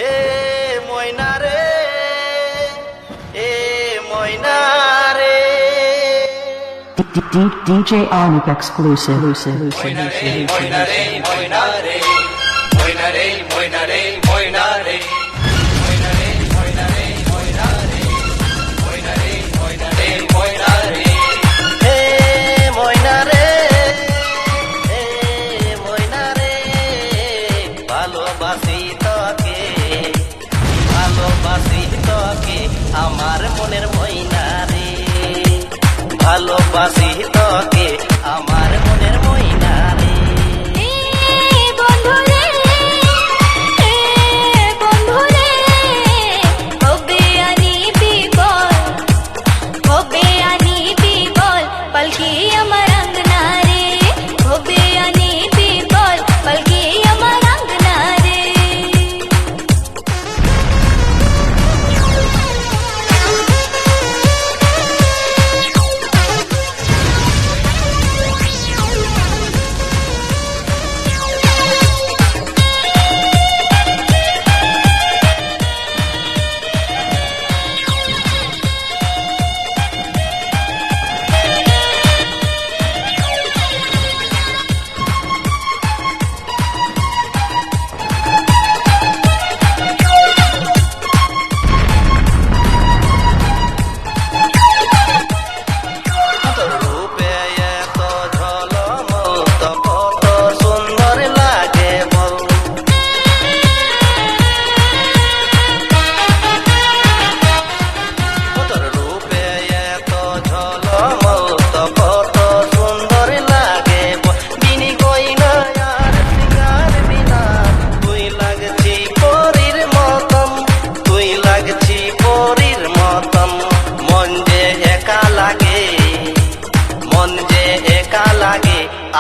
এ ময়না রে, এ ময়না রে। DJ Arnik exclusive. ময়না রে, ময়না রে, ময়না রে, ময়না রে, ময়না রে, ময়না রে, ময়না রে, ময়না রে, ময়না রে, ময়না রে, ময়না রে, ময়না রে। এ ময়না রে, এ ময়না রে, ভালোবাসি তোকে, ভালোবাসি তোকে, আমার মনের ময়না রে, ভালোবাসি তোকে, আমার মনের ময়না রে।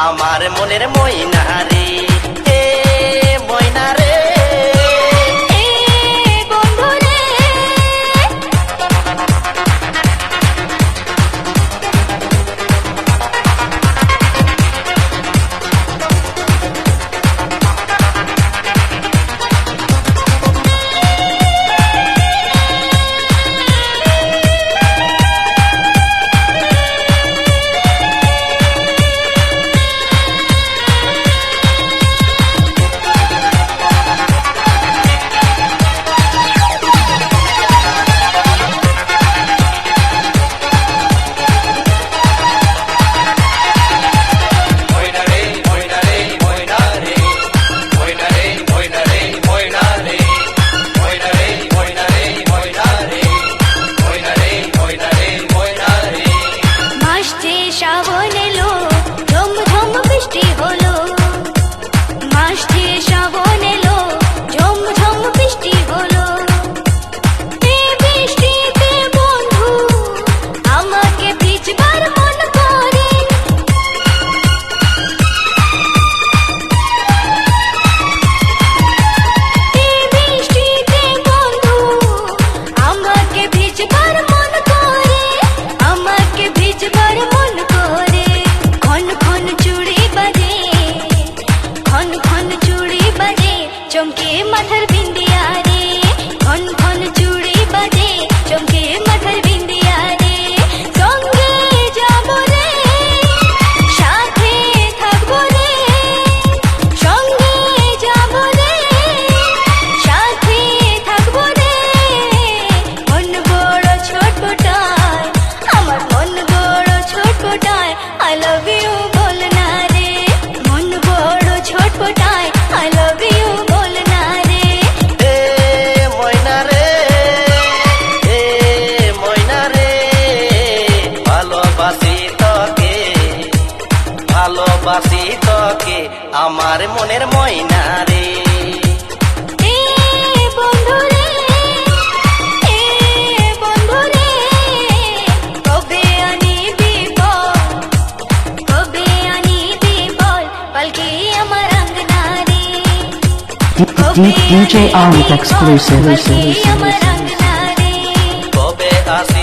আমার মনের ময়না রে, এ ময়না রে। চমকে মাথার বিন্দিয়া রে, ঘন ঘন চুড়ি বাজে, চমকে মাথার বিন্দিয়া রে। সঙ্গে যাবো রে, সাথে থাকবো রে, সঙ্গে যাবো রে, সাথে থাকবো রে। মন বড় ছটপটায়, আমার মন বড় ছটপটায়, I love you বল না রে। মন বড় ছটপটায়, I love you বল না রে। এ ময়না রে, এ ময়না রে, ভালোবাসি তোকে, ভালোবাসি তোকে, আমার মনের ময়না রে। এ বন্ধু রে, এ বন্ধু রে, কবে আনিবি বল, কবে আনিবি বল, পালকি আমার আঙ্গনা রে। DJ Arnik exclusive. পালকি আমার আঙ্গনা রে। কবে আসি